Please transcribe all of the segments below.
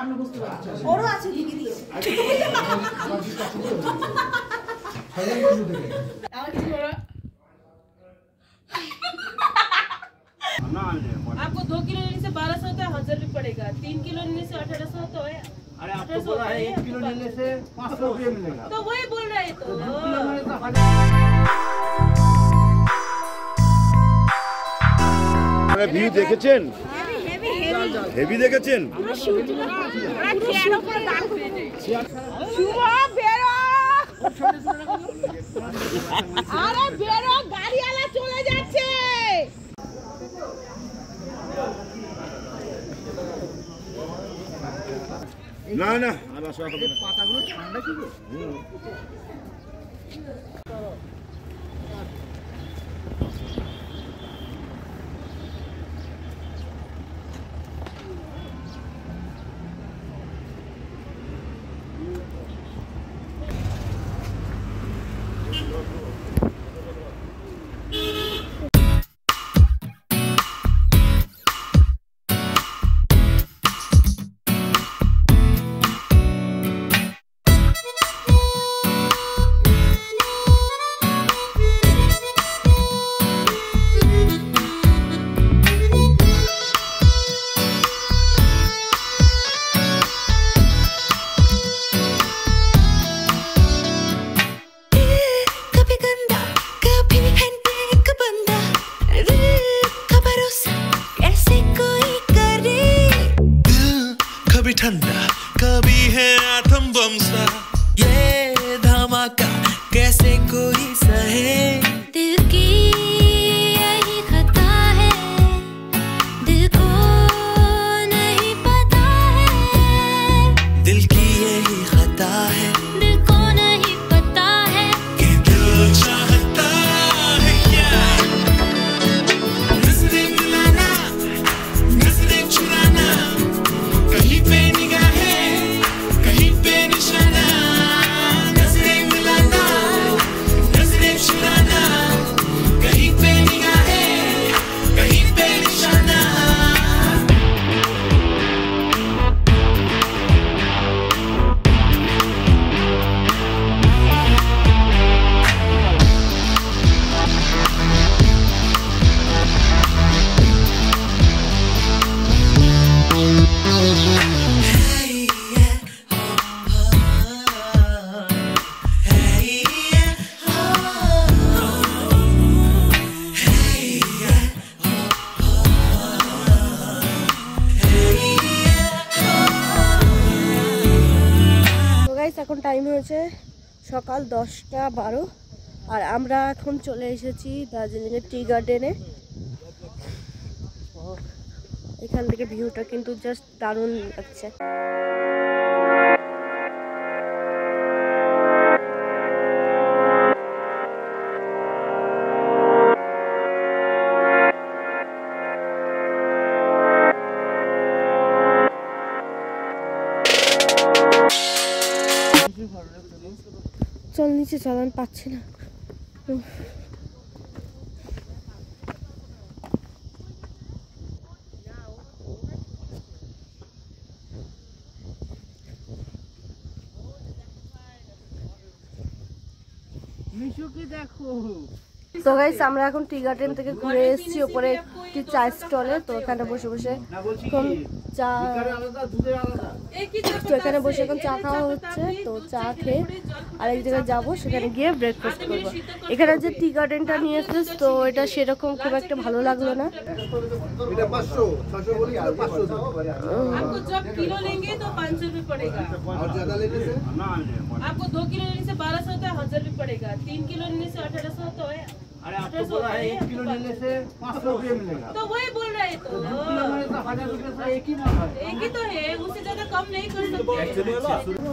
সামনে বসতে পারছি ওরও আছে ঢেকে দিয়েছে आपको 2 किलो लेने से 1200 होता है 1000 रुपये पड़ेगा 3 किलो लेने से 1800 होता है अरे आपको बोला है 1 किलो लेने से 500 रुपये मिलेगा तो वही बोल रहे हैं तो ভিউ দেখেছেন হেভি দেখেছেন আরে বেরো গাড়িওয়ালা চলে যাচ্ছে না না পাতাগুলো ঠান্ডা কি গো ठंडा कभी है आतम बम सा ये धमाका कैसे कोई सहे दिल की यही खता है दिल को नहीं पता है दिल की यही खता है दिल को नहीं पता है कि दिल चाहता है क्या नजरें मिलाना नजरें चुराना कहीं पे निगाहें कहीं पे निशाना नजरें मिलाना नजरें चुराना कहीं पे निगाहें कहीं पे निशाना এখন টাইম হয়েছে সকাল 10:12 আর আমরা এখন চলে এসেছি দার্জিলিংয়ের টি গার্ডেনে এখান থেকে ভিউটা কিন্তু জাস্ট দারুণ লাগছে চল নিচে চালান পাচ্ছি না মিশুকে দেখো তো গাইস আমরা এখন টি গার্ডেন থেকে ঘুরে এসেছি উপরে একটি চা স্টলে তো এখানে বসে বসে এখন চা তো এখানে বসে এখন চা খাওয়া হচ্ছে তো চা খেয়ে আরেক জায়গায় যাবো সেখানে গিয়ে ব্রেকফাস্ট করবো এখানে যে টি গার্ডেনটা নিয়ে এসেছিস তো এটা সেরকম খুব একটা ভালো লাগলো না এটা 500 600 বলি আর 500 आपको जब किलो लेंगे तो 500 रुपये पड़ेगा और ज्यादा लेने से आपको 2 किलो लेने से 1200 होता है 1000 रुपये पड़ेगा 3 किलो लेने से 1800 होता है अरे आपको बोला है 1 किलो लेने से 500 रुपये मिलेगा तो वही बोल रहे हैं तो 2 किलो में तो 1000 रुपये से एक ही माल है एक ही तो है उससे ज्यादा कम नहीं कर सकते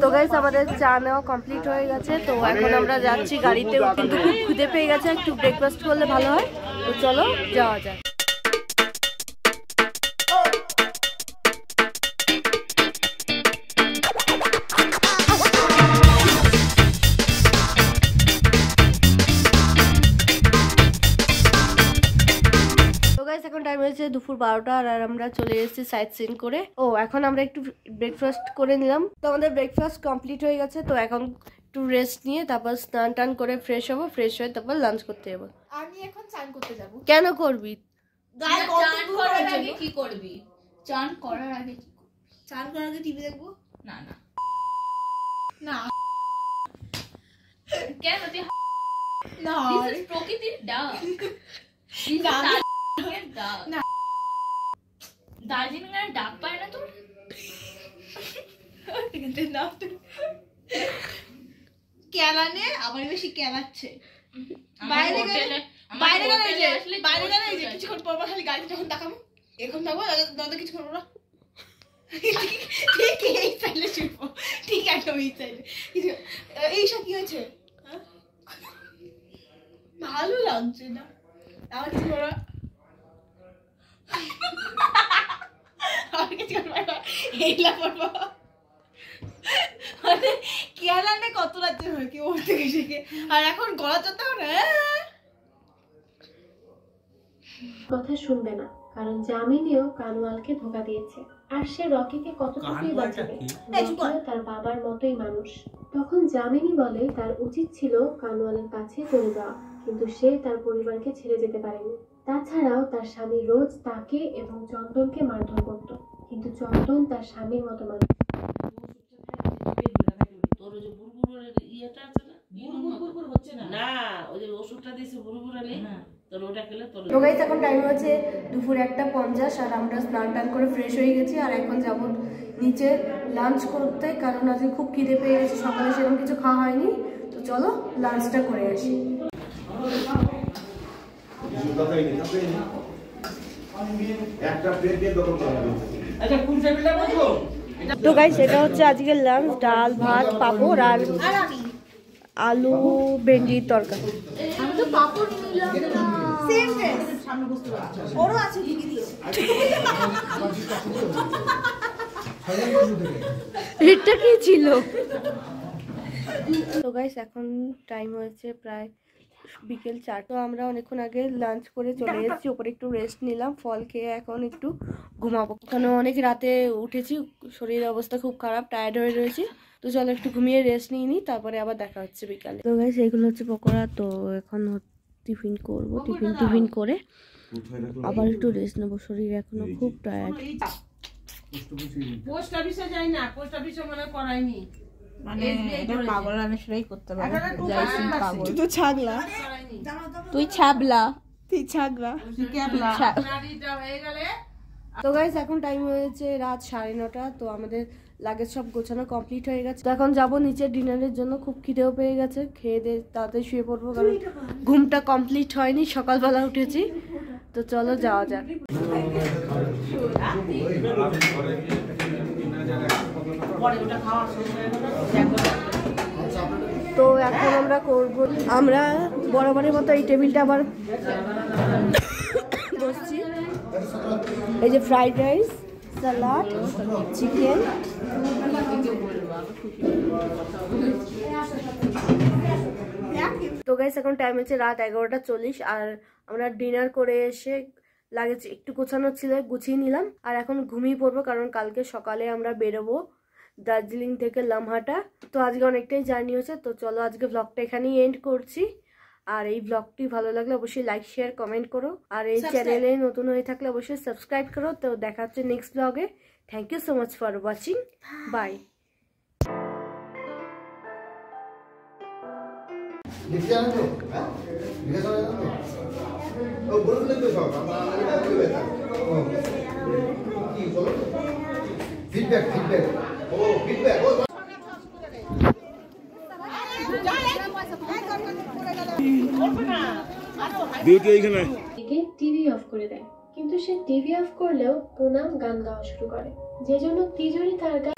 তো গাইস আমাদের চা নেওয়া কমপ্লিট হয়ে গেছে তো এখন আমরা যাচ্ছি গাড়িতেও কিন্তু খুব খিদে পেয়ে গেছে একটু ব্রেকফাস্ট করলে ভালো হয় তো চলো যাওয়া যায় এখন টাইম হয়েছে দুপুর 12টা আর আমরা চলে এসেছি সাইট সিন করে। ও এখন আমরা একটু ব্রেকফাস্ট করে নিলাম। তো আমাদের ব্রেকফাস্ট কমপ্লিট হয়ে গেছে। তো এখন একটু রেস্ট নিয়ে তারপর স্নান টান করে ফ্রেশ হবো, ফ্রেশ হয়ে তারপর লাঞ্চ করতে যাবো। আমি এখন চান করতে যাব। কেন করবি? গায়ে চান করার আগে কি করবি? চান করার আগে কি করবি? চান করার আগে টিভি দেখবো। না না না কেন তুই না দিস ইজ প্রকৃতির ডাক। দার্জিলিংয়ের ডাক। না। দার্জিলিং এর ডাক পায় না তোর? কেলানে আবার বেশি কেলাচ্ছে। আমার বাইরে হোটেলে বাইরে গেলে হোটেলে যে আসলে বাইরে জোশ গেলে হয়ে যে যায়। কিছুক্ষণ পর পর খালি গাড়ি যখন তাকাবো এখন থাকবো দাদা কিছুক্ষণ পর ঠিক এই সাইডে শুনবো, ঠিক একদম এই সাইডে এইসব কি হয়েছে? হ্যাঁ? ভালো লাগছে না আমার কিছু বলো। আমার কিছু বলো এইলা পড়বো মানে কেলানে কত রাজ্যে হয় কি ওর থেকে শিখে আর এখন গলা চলতে হবে না। কথা শুনবে না, কারণ জামিনীও কানওয়ালকে ধোকা দিয়েছে। আর সে রকিকে কতটুকুই বাঁচাবে। রকিও তার বাবার মতোই মানুষ। তখন জামিনী বলে তার উচিত ছিল কানওয়ালের কাছে চলে যাওয়া, কিন্তু সে তার পরিবারকে ছেড়ে যেতে পারেনি। তাছাড়াও তার স্বামী রোজ তাকে এবং চন্দনকে মারধর করত, কিন্তু চন্দন তার স্বামীর মতো মানুষ। তো গাইস এখন টাইম হচ্ছে দুপুর 1:50 আর আমরা স্নান টান করে ফ্রেশ হয়ে গেছি। আর এখন যাব নিচে লাঞ্চ করতে, কারণ আজকে খুব খিদে পেয়ে গেছে, সকালে সেরকম কিছু খাওয়া হয়নি। তো চলো লাঞ্চটা করে আসি। তো গাইস এটা হচ্ছে আজকের লাঞ্চ, ডাল ভাত পাঁপড় আর আলু ভেন্ডির তরকারি। আমি তো পাপড় নিলাম না। সেম ড্রেস সামনে বসতে পারছো। ওরও আছে লিখে দিয়েছে। এটা কি ছিল? তো গাইস এখন টাইম হয়েছে প্রায় বিকেল 4। তো আমরা অনেকক্ষণ আগে লাঞ্চ করে চলে এসেছি উপরে, একটু রেস্ট নিলাম, ফল খেয়ে এখন একটু ঘুমাবো। কারণ অনেক রাতে উঠেছি, শরীরের অবস্থা খুব খারাপ, টায়ার্ড হয়ে রয়েছি। তো চলো একটু ঘুমিয়ে রেস্ট নিয়ে নিই, তারপরে আবার দেখা হচ্ছে বিকালে। তো গাইস এগুলো হচ্ছে পকোড়া। তো এখন টিফিন করবো, টিফিন করে আবার একটু রেস্ট নেবো, শরীর এখনো খুব টায়ার্ড। পোস্ট অফিসে যাই না, পোস্ট অফিসে মনে করাইনি, মানে এটা পাগল মানুষরাই করতে পারে। তুই তো ছাগলা, তুই ছাবলা, তুই ছাগলা, হয়ে গেলে। তো গাইস এখন টাইম হয়েছে রাত 9:30। তো আমাদের লাগেজ সব গোছানো কমপ্লিট হয়ে গেছে। তো এখন যাবো নিচে ডিনারের জন্য, খুব খিদেও পেয়ে গেছে, খেয়ে দিয়ে তাড়াতাড়ি শুয়ে পড়বো, কারণ ঘুমটা কমপ্লিট হয়নি, সকালবেলা উঠেছি। তো চলো যাওয়া যাক। তো এখন আমরা করবো, আমরা বরাবরের মতো এই টেবিলটা আবার বসছি। এই যে ফ্রাইড রাইস, স্যালাড, চিকেন। তো গাইস এখন টাইম হচ্ছে রাত 11:40 আর আমরা ডিনার করে এসে লাগেজ একটু গোছানো ছিল, গুছিয়ে নিলাম। আর এখন ঘুমিয়ে পড়বো, কারণ কালকে সকালে আমরা বেরোবো দার্জিলিং থেকে লামহাটা। তো আজকে অনেকটাই জার্নি হয়েছে। তো চলো আজকে ব্লগটা এখানেই এন্ড করছি। আর এই ব্লগটি ভালো লাগলে অবশ্যই লাইক শেয়ার কমেন্ট করো, আর এই চ্যানেলে নতুন হয়ে থাকলে অবশ্যই সাবস্ক্রাইব করো। তো দেখা হচ্ছে নেক্সট ব্লগে। Thank you so much for watching, bye. TV off করে দেয়, কিন্তু সে টিভি অফ করলেও পুনাম গান গাওয়া শুরু করে, যে জন্য তিজোরি তার গান